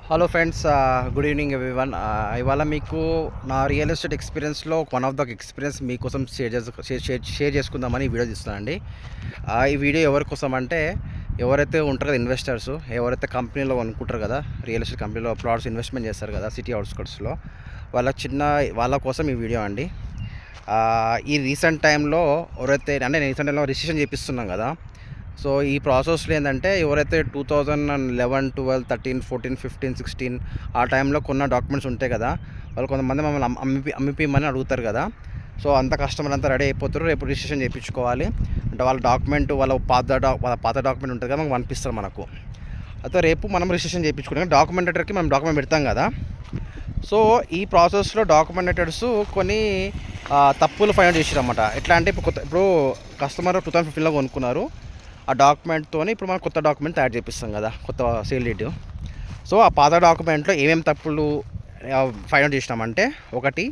Hello friends, good evening everyone. ఇవాళ మీకు నా రియల్ ఎస్టేట్ ఎక్స్పీరియన్స్లో వన్ ఆఫ్ ద ఎక్స్పీరియన్స్ మీకోసం షేర్ చేసుకుందామని ఈ వీడియో తీస్తున్నానండి. ఈ వీడియో ఎవరి కోసం అంటే, ఎవరైతే ఉంటారో కదా ఇన్వెస్టర్స్, ఎవరైతే కంపెనీలో అనుకుంటారు కదా, రియల్ ఎస్టేట్ కంపెనీలో ప్లాట్స్ ఇన్వెస్ట్మెంట్ చేస్తారు కదా సిటీ అవుట్స్కట్స్లో, వాళ్ళ కోసం ఈ వీడియో అండి. ఈ రీసెంట్ టైంలో ఎవరైతే అంటే నేను రీసెంట్ టైంలో రిజిస్ట్రేషన్ చేపిస్తున్నాం కదా, సో ఈ ప్రాసెస్లో ఏంటంటే ఎవరైతే 2011, 12, 13, 14, 15, 16 ఆ టైంలో కొన్న డాక్యుమెంట్స్ ఉంటాయి కదా, వాళ్ళు కొంతమంది మమ్మల్ని అమ్మిపిమని అడుగుతారు కదా. సో అంత కస్టమర్ అంతా రెడీ అయిపోతారు, రేపు రిజిస్ట్రేషన్ చేయించుకోవాలి అంటే వాళ్ళ డాక్యుమెంట్ వాళ్ళ పాత డాక్యుమెంట్ ఉంటుంది కదా, మనకు పంపిస్తారు మనకు. అయితే రేపు మనం రిజిస్ట్రేషన్ చేయించుకుంటాం, డాక్యుమెంటేటర్కి మనం డాక్యుమెంట్ పెడతాం కదా. సో ఈ ప్రాసెస్లో డాక్యుమెంటేటర్స్ కొన్ని తప్పులు ఫైండ్ చేసారు అన్నమాట. ఎట్లా అంటే ఇప్పుడు కస్టమర్ 2015లో కొనుక్కున్నారు, ఆ డాక్యుమెంట్తో ఇప్పుడు మనం కొత్త డాక్యుమెంట్ తయారు చేపిస్తాం కదా, కొత్త సేల్ డీడ్. సో ఆ పాత డాక్యుమెంట్లో ఏమేమి తప్పులు ఫైండ్ అవుట్ చేసినామంటే, ఒకటి,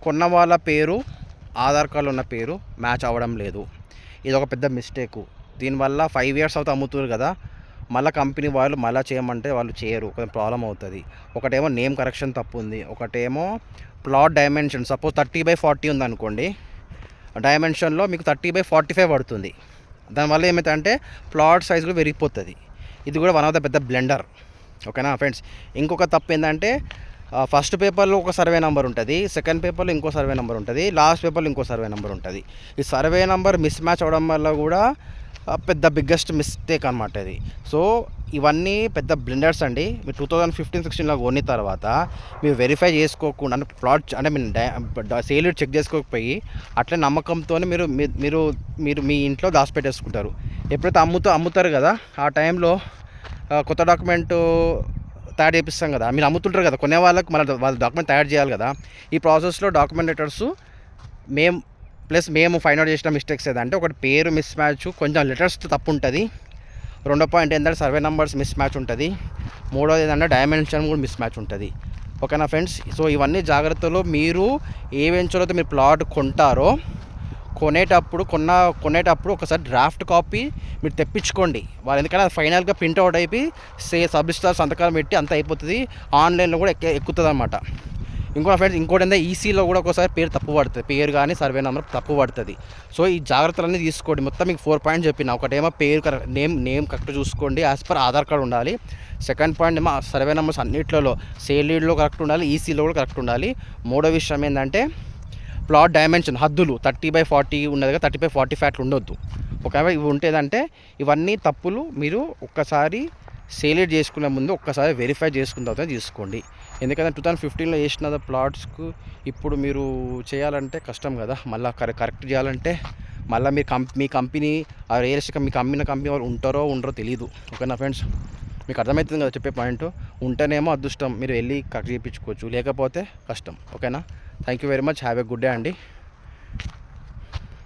కొన్న వాళ్ళ పేరు ఆధార్ కార్డులో ఉన్న పేరు మ్యాచ్ అవ్వడం లేదు. ఇది ఒక పెద్ద మిస్టేకు. దీనివల్ల 5 years అవుతా అమ్ముతారు కదా, మళ్ళీ కంపెనీ వాళ్ళు మళ్ళీ చేయమంటే వాళ్ళు చేయరు, కొంచెం ప్రాబ్లం అవుతుంది. ఒకటేమో నేమ్ కరెక్షన్ తప్పు ఉంది, ఒకటేమో ప్లాట్ డైమెన్షన్. సపోజ్ 30/40 ఉందనుకోండి, డైమెన్షన్లో మీకు 30/45 పడుతుంది. దానివల్ల ఏమవుతుందంటే ప్లాట్ సైజ్ కూడా పెరిగిపోతుంది. ఇది కూడా వన్ ఆఫ్ ద పెద్ద బ్లెండర్. ఓకేనా ఫ్రెండ్స్. ఇంకొక తప్పు ఏంటంటే, ఫస్ట్ పేపర్లో ఒక సర్వే నెంబర్ ఉంటుంది, సెకండ్ పేపర్లో ఇంకో సర్వే నెంబర్ ఉంటుంది, లాస్ట్ పేపర్లో ఇంకో సర్వే నెంబర్ ఉంటుంది. ఈ సర్వే నెంబర్ మిస్ మ్యాచ్ అవ్వడం వల్ల కూడా పెద్ద బిగ్గెస్ట్ మిస్టేక్ అనమాట ఇది. సో ఇవన్నీ పెద్ద బ్లెండర్స్ అండి. మీరు 2015-16లో కొన్న తర్వాత మీరు వెరిఫై చేసుకోకుండా, అంటే ప్లాట్ అంటే మీరు సేల్ చెక్ చేసుకోకపోయి అట్లే నమ్మకంతో మీరు మీరు మీరు మీ ఇంట్లో దాచిపెట్టేసుకుంటారు. ఎప్పుడైతే అమ్ముతారు కదా, ఆ టైంలో కొత్త డాక్యుమెంట్ తయారు చేపిస్తాం కదా, మీరు అమ్ముతుంటారు కదా, కొనే వాళ్ళకి వాళ్ళ డాక్యుమెంట్ తయారు చేయాలి కదా. ఈ ప్రాసెస్లో డాక్యుమెంటేటర్స్ మేము ఫైండ్ అవుట్ చేసిన మిస్టేక్స్ ఏదంటే, ఒకటి పేరు మిస్ మ్యాచ్, కొంచెం లెటర్స్ తప్పు ఉంటుంది. రెండో పాయింట్ ఏంటంటే సర్వే నెంబర్స్ మిస్ మ్యాచ్ ఉంటుంది. మూడోది ఏంటంటే డైమెన్షన్ కూడా మిస్ మ్యాచ్ ఉంటుంది. ఓకేనా ఫ్రెండ్స్. సో ఇవన్నీ జాగ్రత్తలు మీరు ఏ వెంచర్లో అయితే మీరు ప్లాట్ కొంటారో కొనేటప్పుడు ఒకసారి డ్రాఫ్ట్ కాపీ మీరు తెప్పించుకోండి వాళ్ళు. ఎందుకంటే అది ఫైనల్గా ప్రింట్అవుట్ అయిపోయి సబ్రిజిస్ట్రార్ సంతకాలు పెట్టి అంత అయిపోతుంది, ఆన్లైన్లో కూడా ఎక్కుతుంది అనమాట. ఫ్రెండ్స్ ఇంకోటి ఏంటంటే ఈసీలో కూడా ఒకసారి పేరు తప్పు పడుతుంది, పేరు కానీ సర్వే నెంబర్ తప్పు పడుతుంది. సో ఈ జాగ్రత్తలన్నీ తీసుకోండి. మొత్తం మీకు 4 పాయింట్స్ చెప్పిన. ఒకటేమో పేరు నేమ్ కరెక్ట్ చూసుకోండి, యాజ్ పర్ ఆధార్ కార్డు ఉండాలి. సెకండ్ పాయింట్ ఏమో సర్వే నెంబర్స్ అన్నింటిలో సేల్ లీడ్లో కరెక్ట్ ఉండాలి, ఈసీలో కూడా కరెక్ట్ ఉండాలి. మూడో విషయం ఏంటంటే ప్లాట్ డైమెన్షన్ హద్దులు 30/40 ఉన్నది కదా, 30/45 అట్లా ఉండొద్దు. ఒకవేళ ఇవి ఉంటేదంటే ఇవన్నీ తప్పులు మీరు ఒక్కసారి సేలేట్ చేసుకునే ముందు ఒక్కసారి వెరిఫై చేసుకున్న తర్వాత తీసుకోండి. ఎందుకంటే 2015లో చేసిన ప్లాట్స్కు ఇప్పుడు మీరు చేయాలంటే కష్టం కదా, మళ్ళీ కరెక్ట్ చేయాలంటే మళ్ళీ మీ కంపెనీ ఆ రియల్ ఎస్టేట్ మీ కంపెనీ వాళ్ళు ఉంటారో ఉండరో తెలియదు. ఓకేనా ఫ్రెండ్స్, మీకు అర్థమవుతుంది కదా చెప్పే పాయింట్. ఉంటేనేమో అదృష్టం, మీరు వెళ్ళి కరెక్ట్ చేయించుకోవచ్చు, లేకపోతే కష్టం. ఓకేనా. Thank you very much. Have a good day అండి.